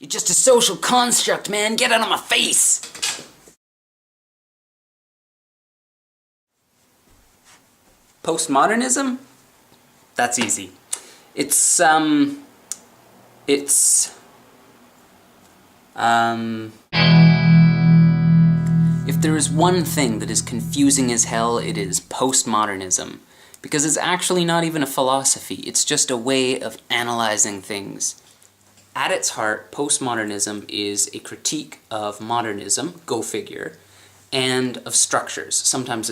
You're just a social construct, man. Get out of my face! Postmodernism? That's easy. If there is one thing that is confusing as hell, it is postmodernism. Because it's actually not even a philosophy, it's just a way of analyzing things. At its heart, postmodernism is a critique of modernism, go figure, and of structures. Sometimes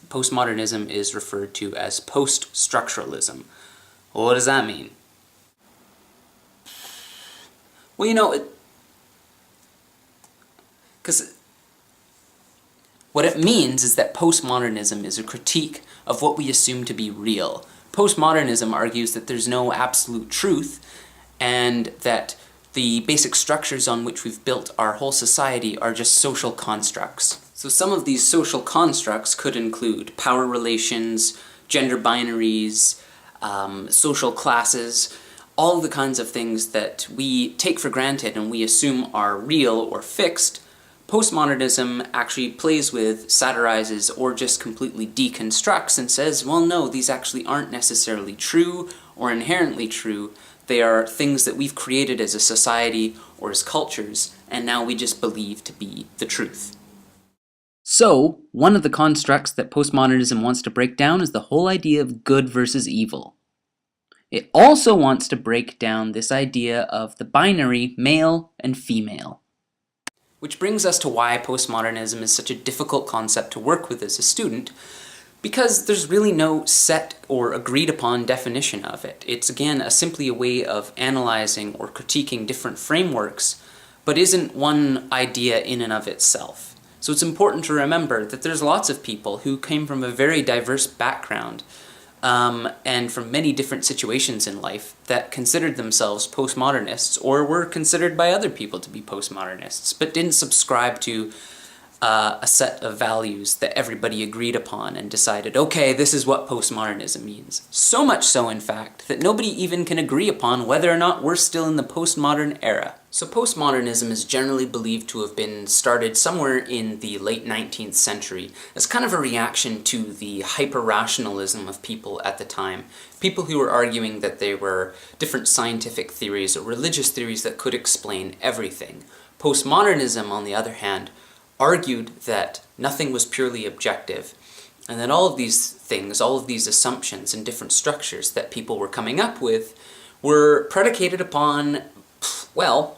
postmodernism is referred to as post-structuralism. Well, what does that mean? Well, you know, because what it means is that postmodernism is a critique of what we assume to be real. Postmodernism argues that there's no absolute truth, and that the basic structures on which we've built our whole society are just social constructs. So some of these social constructs could include power relations, gender binaries, social classes, all the kinds of things that we take for granted and we assume are real or fixed. Postmodernism actually plays with, satirizes, or just completely deconstructs and says, well, no, these actually aren't necessarily true or inherently true. They are things that we've created as a society or as cultures, and now we just believe to be the truth. So, one of the constructs that postmodernism wants to break down is the whole idea of good versus evil. It also wants to break down this idea of the binary male and female. Which brings us to why postmodernism is such a difficult concept to work with as a student, because there's really no set or agreed upon definition of it. It's again simply a way of analyzing or critiquing different frameworks, but isn't one idea in and of itself. So it's important to remember that there's lots of people who came from a very diverse background, and from many different situations in life that considered themselves postmodernists, or were considered by other people to be postmodernists, but didn't subscribe to a set of values that everybody agreed upon and decided, okay, this is what postmodernism means. So much so, in fact, that nobody even can agree upon whether or not we're still in the postmodern era. So postmodernism is generally believed to have been started somewhere in the late 19th century as kind of a reaction to the hyper-rationalism of people at the time. People who were arguing that there were different scientific theories or religious theories that could explain everything. Postmodernism, on the other hand, argued that nothing was purely objective, and that all of these things, all of these assumptions and different structures that people were coming up with were predicated upon, well,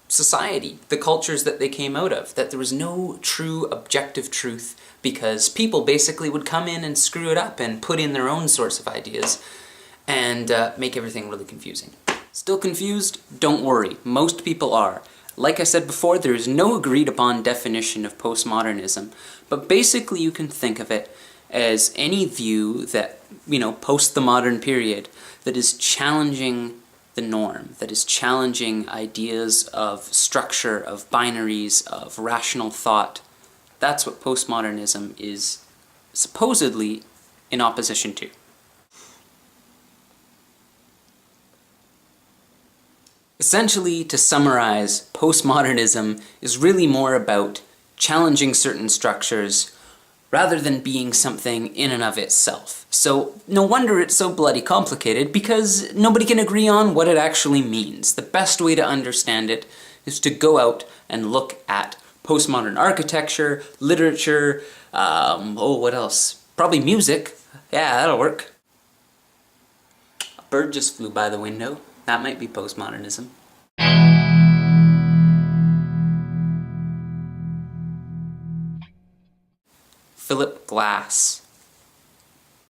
society, the cultures that they came out of, that there was no true objective truth because people basically would come in and screw it up and put in their own sorts of ideas and make everything really confusing. Still confused? Don't worry, most people are. Like I said before, there is no agreed upon definition of postmodernism, but basically you can think of it as any view that, post the modern period, that is challenging the norm, that is challenging ideas of structure, of binaries, of rational thought. That's what postmodernism is supposedly in opposition to. Essentially, to summarize, postmodernism is really more about challenging certain structures rather than being something in and of itself. So no wonder it's so bloody complicated, because nobody can agree on what it actually means. The best way to understand it is to go out and look at postmodern architecture, literature, what else? Probably music. Yeah, that'll work. A bird just flew by the window. That might be postmodernism. Philip Glass.